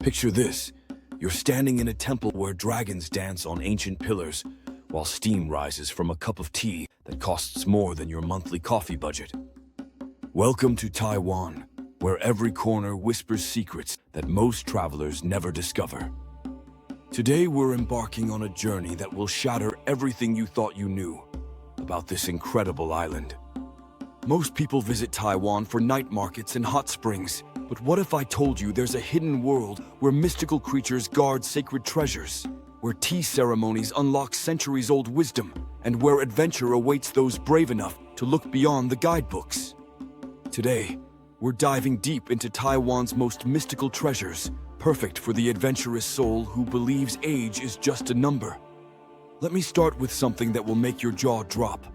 Picture this. You're standing in a temple where dragons dance on ancient pillars, while steam rises from a cup of tea that costs more than your monthly coffee budget. Welcome to Taiwan, where every corner whispers secrets that most travelers never discover. Today we're embarking on a journey that will shatter everything you thought you knew about this incredible island. Most people visit Taiwan for night markets and hot springs, but what if I told you there's a hidden world where mystical creatures guard sacred treasures, where tea ceremonies unlock centuries-old wisdom, and where adventure awaits those brave enough to look beyond the guidebooks? Today, we're diving deep into Taiwan's most mystical treasures, perfect for the adventurous soul who believes age is just a number. Let me start with something that will make your jaw drop.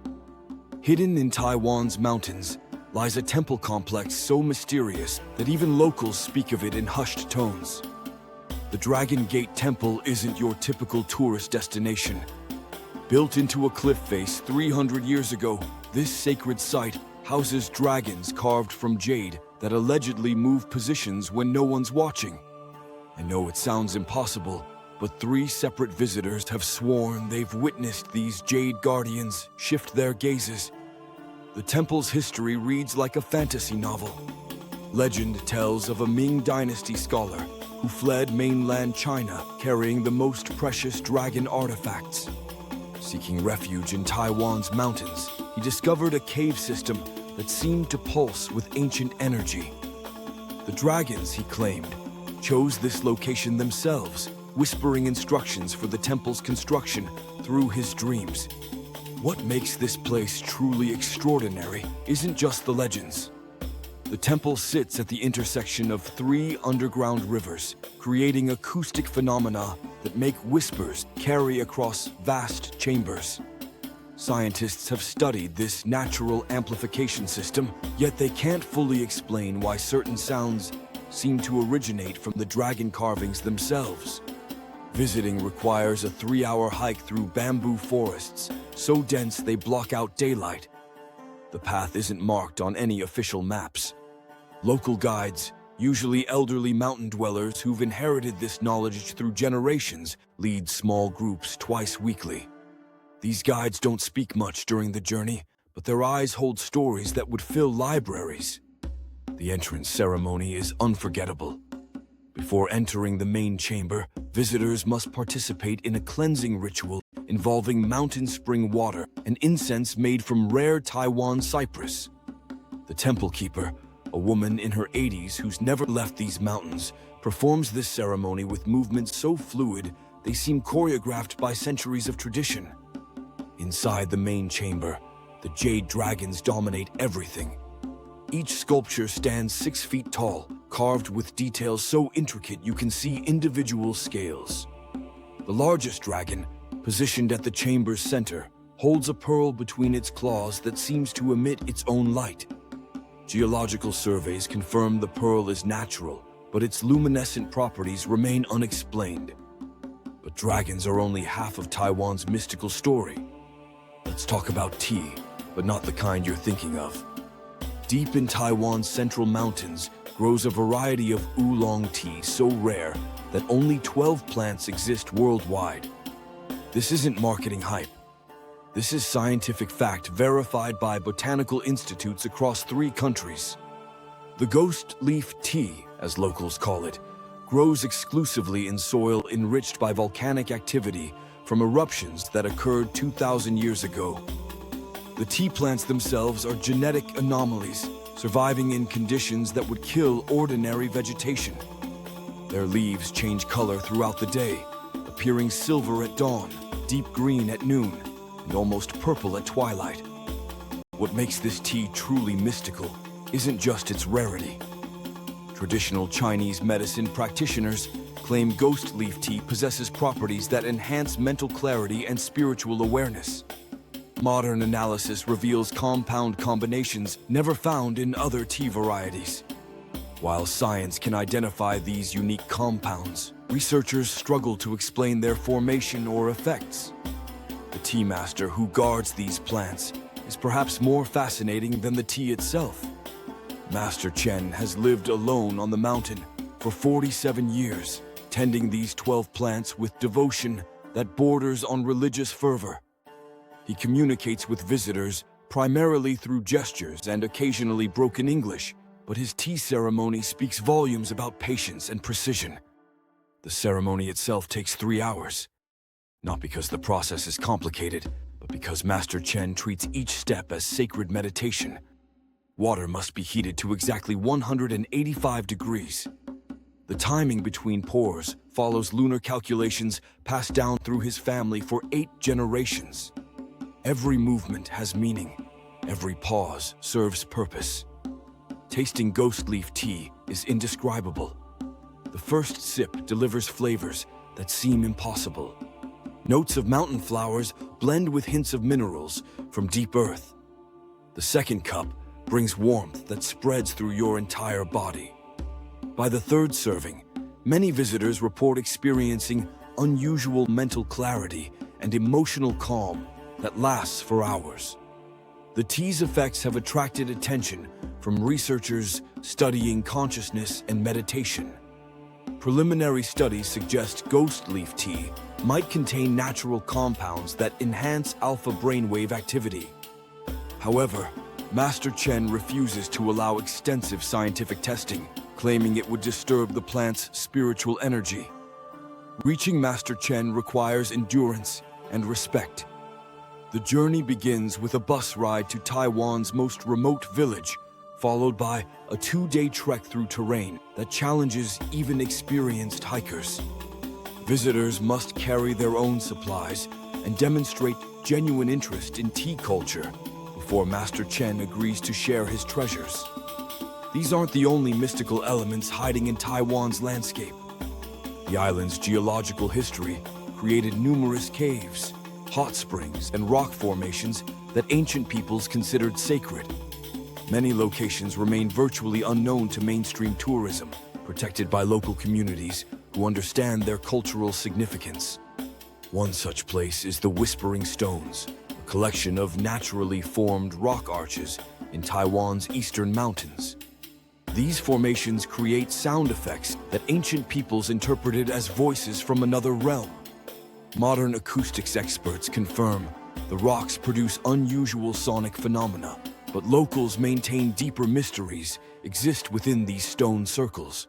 Hidden in Taiwan's mountains lies a temple complex so mysterious that even locals speak of it in hushed tones. The Dragon Gate Temple isn't your typical tourist destination. Built into a cliff face 300 years ago, this sacred site houses dragons carved from jade that allegedly move positions when no one's watching. I know it sounds impossible, but 3 separate visitors have sworn they've witnessed these jade guardians shift their gazes. The temple's history reads like a fantasy novel. Legend tells of a Ming Dynasty scholar who fled mainland China carrying the most precious dragon artifacts. Seeking refuge in Taiwan's mountains, he discovered a cave system that seemed to pulse with ancient energy. The dragons, he claimed, chose this location themselves, whispering instructions for the temple's construction through his dreams. What makes this place truly extraordinary isn't just the legends. The temple sits at the intersection of 3 underground rivers, creating acoustic phenomena that make whispers carry across vast chambers. Scientists have studied this natural amplification system, yet they can't fully explain why certain sounds seem to originate from the dragon carvings themselves. Visiting requires a 3-hour hike through bamboo forests, so dense they block out daylight. The path isn't marked on any official maps. Local guides, usually elderly mountain dwellers who've inherited this knowledge through generations, lead small groups twice weekly. These guides don't speak much during the journey, but their eyes hold stories that would fill libraries. The entrance ceremony is unforgettable. Before entering the main chamber, visitors must participate in a cleansing ritual involving mountain spring water and incense made from rare Taiwan cypress. The temple keeper, a woman in her 80s who's never left these mountains, performs this ceremony with movements so fluid they seem choreographed by centuries of tradition. Inside the main chamber, the jade dragons dominate everything. Each sculpture stands 6 feet tall, carved with details so intricate you can see individual scales. The largest dragon, positioned at the chamber's center, holds a pearl between its claws that seems to emit its own light. Geological surveys confirm the pearl is natural, but its luminescent properties remain unexplained. But dragons are only half of Taiwan's mystical story. Let's talk about tea, but not the kind you're thinking of. Deep in Taiwan's central mountains grows a variety of oolong tea so rare that only 12 plants exist worldwide. This isn't marketing hype. This is scientific fact verified by botanical institutes across 3 countries. The ghost leaf tea, as locals call it, grows exclusively in soil enriched by volcanic activity from eruptions that occurred 2,000 years ago. The tea plants themselves are genetic anomalies, surviving in conditions that would kill ordinary vegetation. Their leaves change color throughout the day, appearing silver at dawn, deep green at noon, and almost purple at twilight. What makes this tea truly mystical isn't just its rarity. Traditional Chinese medicine practitioners claim ghost leaf tea possesses properties that enhance mental clarity and spiritual awareness. Modern analysis reveals compound combinations never found in other tea varieties. While science can identify these unique compounds, researchers struggle to explain their formation or effects. The tea master who guards these plants is perhaps more fascinating than the tea itself. Master Chen has lived alone on the mountain for 47 years, tending these 12 plants with devotion that borders on religious fervor. He communicates with visitors primarily through gestures and occasionally broken English, but his tea ceremony speaks volumes about patience and precision. The ceremony itself takes 3 hours, not because the process is complicated, but because Master Chen treats each step as sacred meditation. Water must be heated to exactly 185 degrees. The timing between pours follows lunar calculations passed down through his family for 8 generations. Every movement has meaning. Every pause serves purpose. Tasting ghost leaf tea is indescribable. The first sip delivers flavors that seem impossible. Notes of mountain flowers blend with hints of minerals from deep earth. The second cup brings warmth that spreads through your entire body. By the third serving, many visitors report experiencing unusual mental clarity and emotional calm that lasts for hours. The tea's effects have attracted attention from researchers studying consciousness and meditation. Preliminary studies suggest ghost leaf tea might contain natural compounds that enhance alpha brainwave activity. However, Master Chen refuses to allow extensive scientific testing, claiming it would disturb the plant's spiritual energy. Reaching Master Chen requires endurance and respect. The journey begins with a bus ride to Taiwan's most remote village, followed by a 2-day trek through terrain that challenges even experienced hikers. Visitors must carry their own supplies and demonstrate genuine interest in tea culture before Master Chen agrees to share his treasures. These aren't the only mystical elements hiding in Taiwan's landscape. The island's geological history created numerous caves, hot springs, and rock formations that ancient peoples considered sacred. Many locations remain virtually unknown to mainstream tourism, protected by local communities who understand their cultural significance. One such place is the Whispering Stones, a collection of naturally formed rock arches in Taiwan's eastern mountains. These formations create sound effects that ancient peoples interpreted as voices from another realm. Modern acoustics experts confirm the rocks produce unusual sonic phenomena, but locals maintain deeper mysteries exist within these stone circles.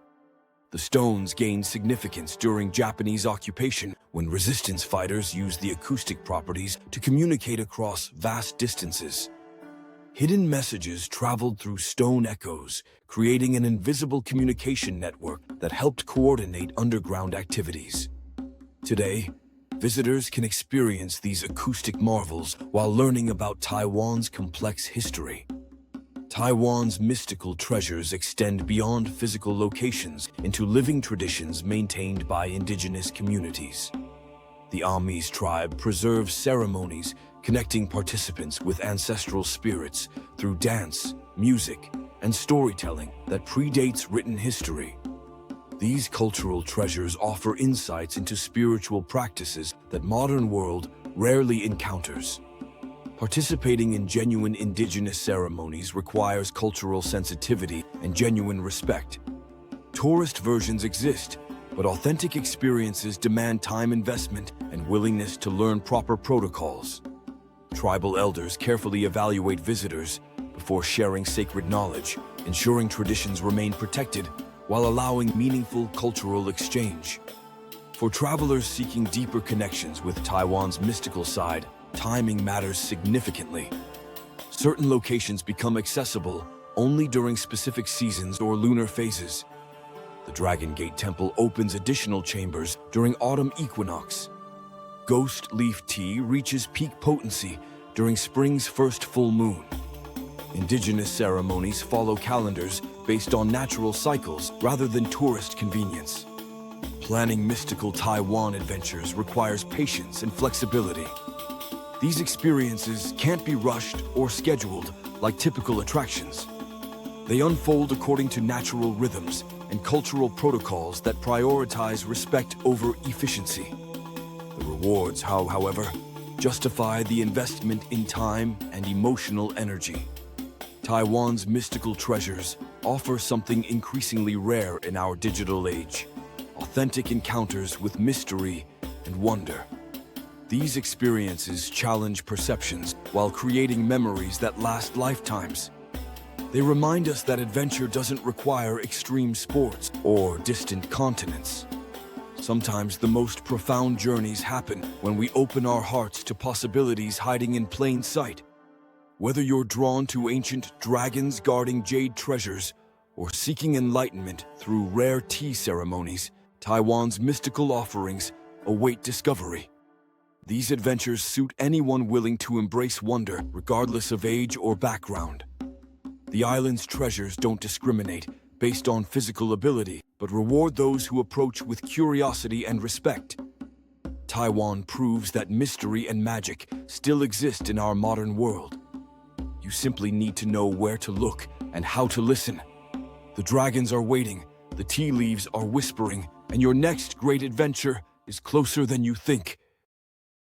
The stones gained significance during Japanese occupation when resistance fighters used the acoustic properties to communicate across vast distances. Hidden messages traveled through stone echoes, creating an invisible communication network that helped coordinate underground activities. Today, visitors can experience these acoustic marvels while learning about Taiwan's complex history. Taiwan's mystical treasures extend beyond physical locations into living traditions maintained by indigenous communities. The Amis tribe preserves ceremonies connecting participants with ancestral spirits through dance, music, and storytelling that predates written history. These cultural treasures offer insights into spiritual practices that modern world rarely encounters. Participating in genuine indigenous ceremonies requires cultural sensitivity and genuine respect. Tourist versions exist, but authentic experiences demand time investment and willingness to learn proper protocols. Tribal elders carefully evaluate visitors before sharing sacred knowledge, ensuring traditions remain protected while allowing meaningful cultural exchange. For travelers seeking deeper connections with Taiwan's mystical side, timing matters significantly. Certain locations become accessible only during specific seasons or lunar phases. The Dragon Gate Temple opens additional chambers during autumn equinox. Ghost leaf tea reaches peak potency during spring's first full moon. Indigenous ceremonies follow calendars based on natural cycles rather than tourist convenience. Planning mystical Taiwan adventures requires patience and flexibility. These experiences can't be rushed or scheduled like typical attractions. They unfold according to natural rhythms and cultural protocols that prioritize respect over efficiency. The rewards, however, justify the investment in time and emotional energy. Taiwan's mystical treasures offer something increasingly rare in our digital age: authentic encounters with mystery and wonder. These experiences challenge perceptions while creating memories that last lifetimes. They remind us that adventure doesn't require extreme sports or distant continents. Sometimes the most profound journeys happen when we open our hearts to possibilities hiding in plain sight. Whether you're drawn to ancient dragons guarding jade treasures or seeking enlightenment through rare tea ceremonies, Taiwan's mystical offerings await discovery. These adventures suit anyone willing to embrace wonder, regardless of age or background. The island's treasures don't discriminate based on physical ability, but reward those who approach with curiosity and respect. Taiwan proves that mystery and magic still exist in our modern world. You simply need to know where to look and how to listen. The dragons are waiting, the tea leaves are whispering, and your next great adventure is closer than you think.